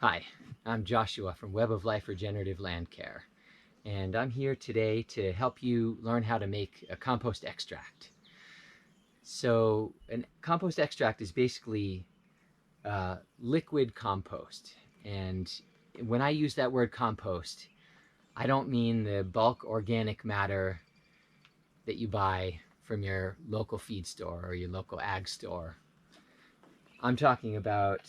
Hi, I'm Joshua from Web of Life Regenerative Land Care, and I'm here today to help you learn how to make a compost extract. So, a compost extract is basically liquid compost, and when I use that word compost, I don't mean the bulk organic matter that you buy from your local feed store or your local ag store. I'm talking about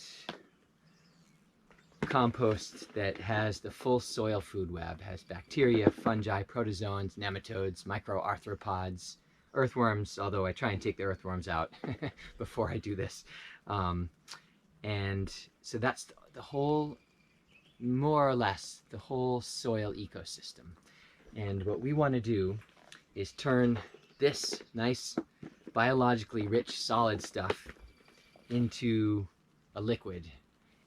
compost that has the full soil food web, has bacteria, fungi, protozoans, nematodes, microarthropods, earthworms, although I try and take the earthworms out before I do this. And so that's the whole, more or less, the whole soil ecosystem. And what we want to do is turn this nice biologically rich solid stuff into a liquid.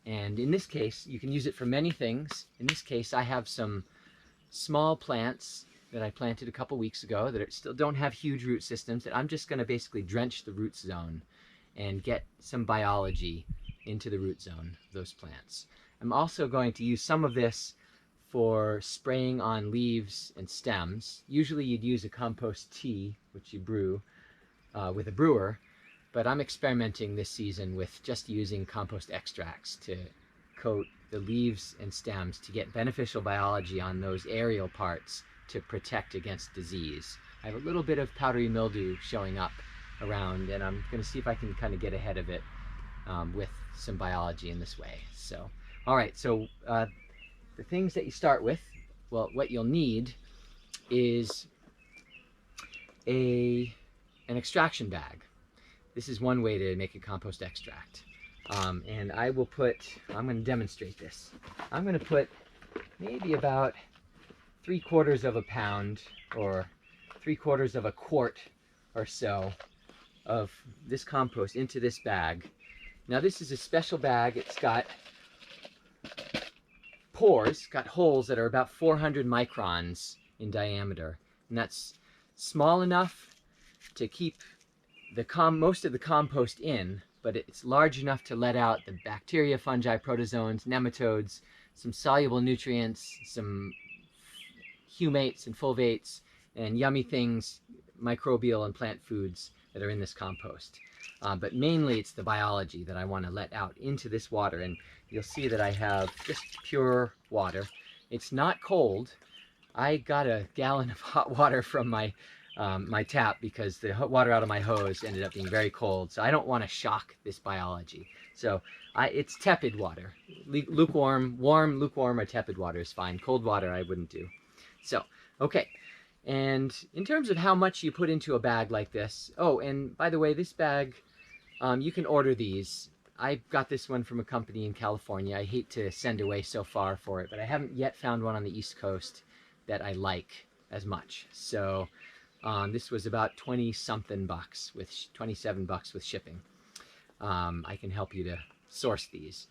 And in this case, you can use it for many things. In this case, I have some small plants that I planted a couple weeks ago that still don't have huge root systems, that I'm just going to basically drench the root zone and get some biology into the root zone of those plants. I'm also going to use some of this for spraying on leaves and stems. Usually you'd use a compost tea, which you brew with a brewer, but I'm experimenting this season with just using compost extracts to coat the leaves and stems to get beneficial biology on those aerial parts to protect against disease. I have a little bit of powdery mildew showing up around, and I'm going to see if I can kind of get ahead of it with some biology in this way. So, all right, so the things that you start with, well, what you'll need is an extraction bag. This is one way to make a compost extract. And I'm going to demonstrate this. I'm going to put maybe about 3/4 of a pound or 3/4 of a quart or so of this compost into this bag. Now this is a special bag. It's got pores, got holes that are about 400 microns in diameter. And that's small enough to keep most of the compost in, but it's large enough to let out the bacteria, fungi, protozoans, nematodes, some soluble nutrients, some humates and fulvates, and yummy things, microbial and plant foods that are in this compost. But mainly it's the biology that I want to let out into this water, and you'll see that I have just pure water. It's not cold. I got a gallon of hot water from my tap because the hot water out of my hose ended up being very cold. So I don't want to shock this biology. So it's tepid water. Lukewarm, warm, lukewarm, or tepid water is fine. Cold water I wouldn't do. So, okay. And in terms of how much you put into a bag like this, oh, and by the way, this bag, you can order these. I got this one from a company in California. I hate to send away so far for it, but I haven't yet found one on the East Coast that I like as much. So this was about 20-something bucks, with 27 bucks with shipping. I can help you to source these.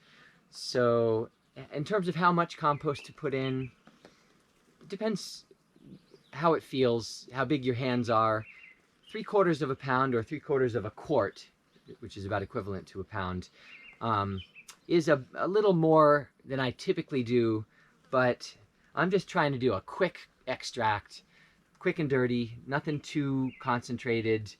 So in terms of how much compost to put in, it depends how it feels, how big your hands are. 3/4 of a pound or 3/4 of a quart, which is about equivalent to a pound, is a little more than I typically do, but I'm just trying to do a quick extract, quick and dirty, nothing too concentrated.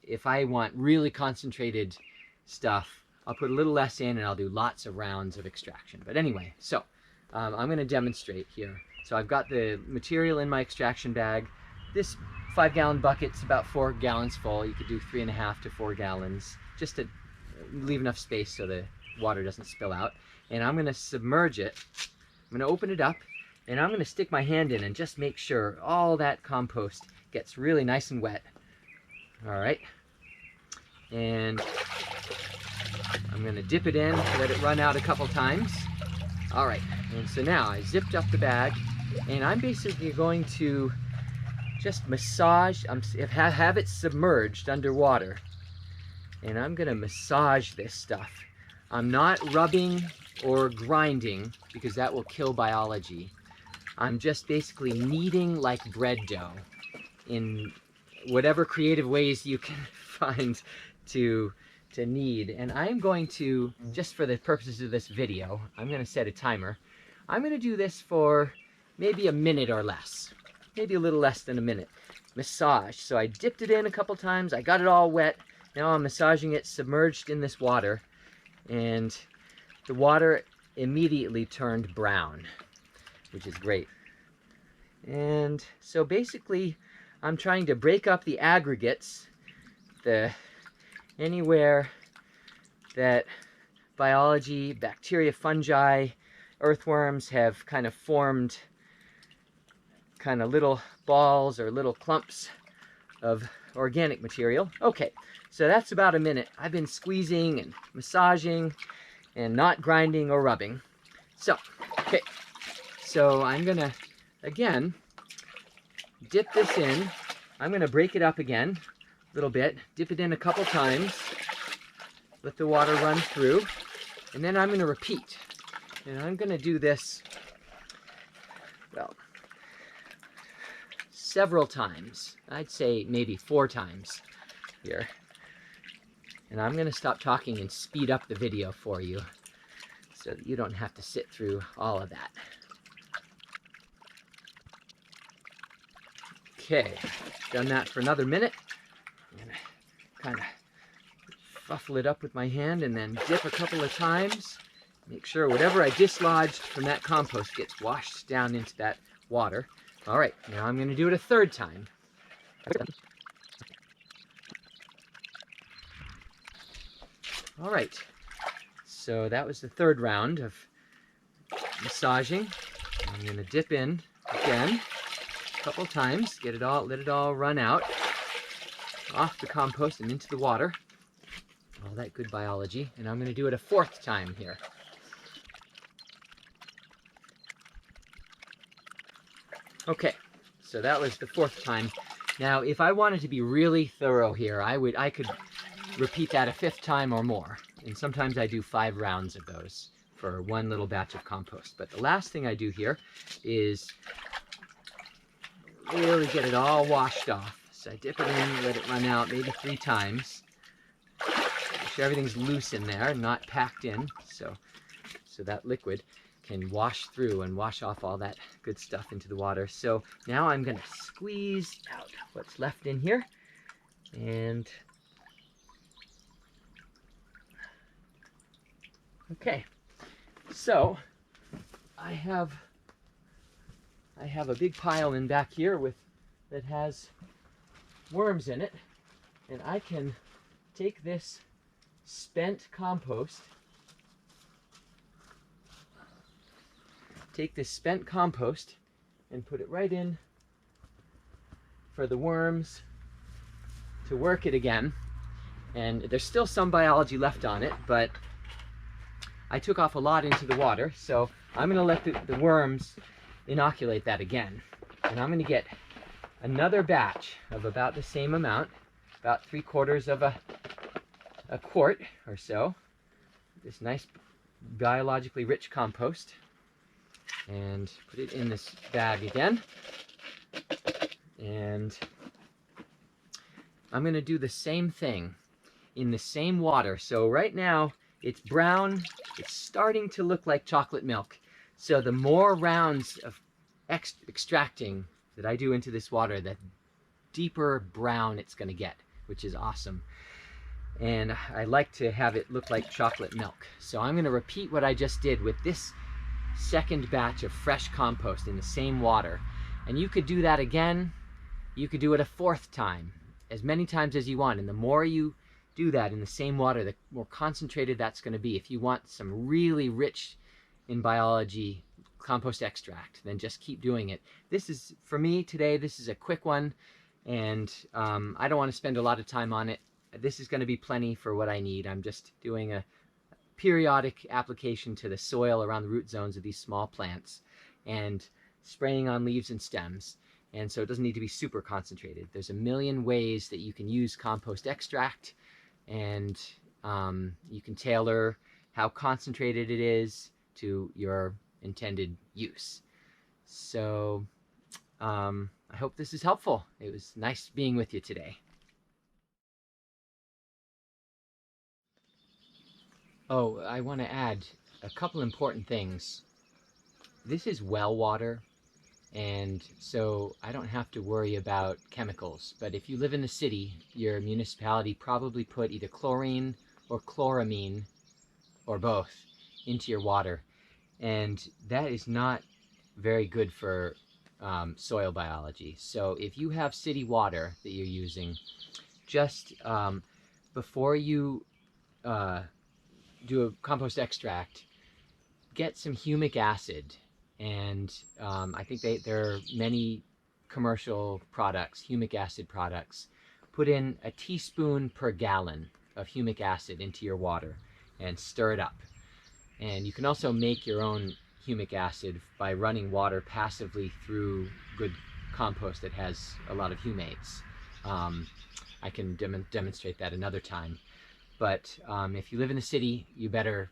If I want really concentrated stuff, I'll put a little less in and I'll do lots of rounds of extraction. But anyway, so I'm going to demonstrate here. So I've got the material in my extraction bag. This 5-gallon bucket's about 4 gallons full. You could do 3.5 to 4 gallons, just to leave enough space so the water doesn't spill out. And I'm going to submerge it. I'm going to open it up, and I'm going to stick my hand in and just make sure all that compost gets really nice and wet. All right. And I'm going to dip it in, let it run out a couple times. All right. And so now I zipped up the bag, and I'm basically going to just massage, have it submerged underwater. And I'm going to massage this stuff. I'm not rubbing or grinding because that will kill biology. I'm just basically kneading like bread dough in whatever creative ways you can find to to knead. And I'm going to, just for the purposes of this video, I'm going to set a timer. I'm going to do this for maybe a minute or less. Maybe a little less than a minute. Massage. So I dipped it in a couple times. I got it all wet. Now I'm massaging it submerged in this water. And the water immediately turned brown, which is great. And so basically, I'm trying to break up the aggregates, anywhere that biology, bacteria, fungi, earthworms have kind of formed kind of little balls or little clumps of organic material. Okay, so that's about a minute. I've been squeezing and massaging and not grinding or rubbing. So, okay, so I'm gonna, again, dip this in. I'm gonna break it up again a little bit, dip it in a couple times, let the water run through, and then I'm gonna repeat. And I'm gonna do this, well, several times. I'd say maybe 4 times here. And I'm gonna stop talking and speed up the video for you so that you don't have to sit through all of that. Okay, done that for another minute. I'm gonna kind of fuffle it up with my hand and then dip a couple of times. Make sure whatever I dislodged from that compost gets washed down into that water. All right, now I'm gonna do it a 3rd time. All right, so that was the 3rd round of massaging. I'm gonna dip in again a couple times, get it all, let it all run out off the compost and into the water. All that good biology. And I'm gonna do it a 4th time here. Okay, so that was the 4th time. Now, if I wanted to be really thorough here, I could repeat that a 5th time or more. And sometimes I do 5 rounds of those for one little batch of compost. But the last thing I do here is really get it all washed off. So I dip it in, let it run out maybe 3 times. Make sure everything's loose in there and not packed in, so that liquid can wash through and wash off all that good stuff into the water. So now I'm going to squeeze out what's left in here. And okay, so I have a big pile in back here that has worms in it, and I can take this spent compost, and put it right in for the worms to work it again. And there's still some biology left on it, but I took off a lot into the water, so I'm going to let the worms inoculate that again. And I'm going to get another batch of about the same amount, about 3/4 of a quart or so, this nice biologically rich compost, and put it in this bag again. And I'm going to do the same thing in the same water. So right now it's brown, it's starting to look like chocolate milk. So the more rounds of extracting that I do into this water, the deeper brown it's going to get, which is awesome. And I like to have it look like chocolate milk. So I'm going to repeat what I just did with this 2nd batch of fresh compost in the same water. And you could do that again. You could do it a 4th time, as many times as you want. And the more you do that in the same water, the more concentrated that's going to be. If you want some really rich in biology compost extract, then just keep doing it. This is, for me today, this is a quick one, and I don't want to spend a lot of time on it. This is going to be plenty for what I need. I'm just doing a periodic application to the soil around the root zones of these small plants and spraying on leaves and stems. And so it doesn't need to be super concentrated. There's a million ways that you can use compost extract, and you can tailor how concentrated it is to your intended use. So I hope this is helpful. It was nice being with you today. Oh, I want to add a couple important things. This is well water, and so I don't have to worry about chemicals. But if you live in the city, your municipality probably put either chlorine or chloramine or both into your water, and that is not very good for soil biology. So if you have city water that you're using, just before you uh, do a compost extract, get some humic acid, and I think there are many commercial products, humic acid products. Put in a teaspoon per gallon of humic acid into your water and stir it up. And you can also make your own humic acid by running water passively through good compost that has a lot of humates. I can demonstrate that another time. But if you live in the city, you better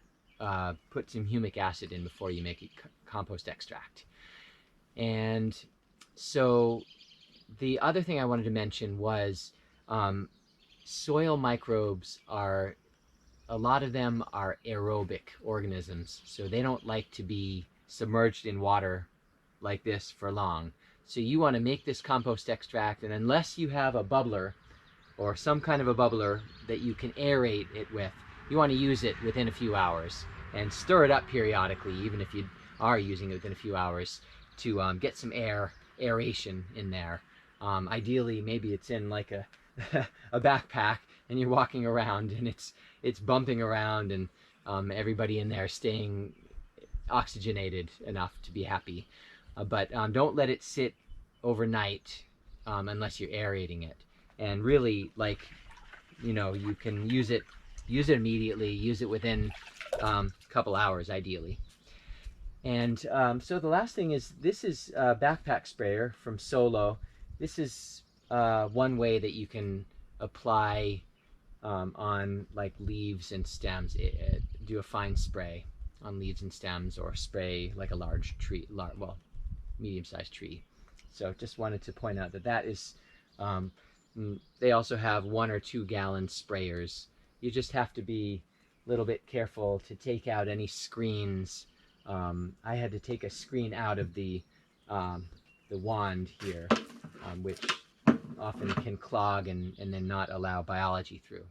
put some humic acid in before you make a compost extract. And so the other thing I wanted to mention was soil microbes are, a lot of them are aerobic organisms, so they don't like to be submerged in water like this for long. So you want to make this compost extract, and unless you have a bubbler or some kind of a bubbler that you can aerate it with, you want to use it within a few hours and stir it up periodically, even if you are using it within a few hours, to get some aeration in there. Ideally, maybe it's in like a a backpack, and you're walking around, and it's bumping around, and everybody in there staying oxygenated enough to be happy. But don't let it sit overnight unless you're aerating it. And really, like, you can use it immediately, use it within a couple hours ideally. And so the last thing is, this is a backpack sprayer from Solo. This is one way that you can apply on like leaves and stems. Do a fine spray on leaves and stems, or spray like a large tree, well, medium-sized tree. So just wanted to point out that that is, they also have 1 or 2 gallon sprayers. You just have to be a little bit careful to take out any screens. I had to take a screen out of the wand here, which often can clog and then not allow biology through.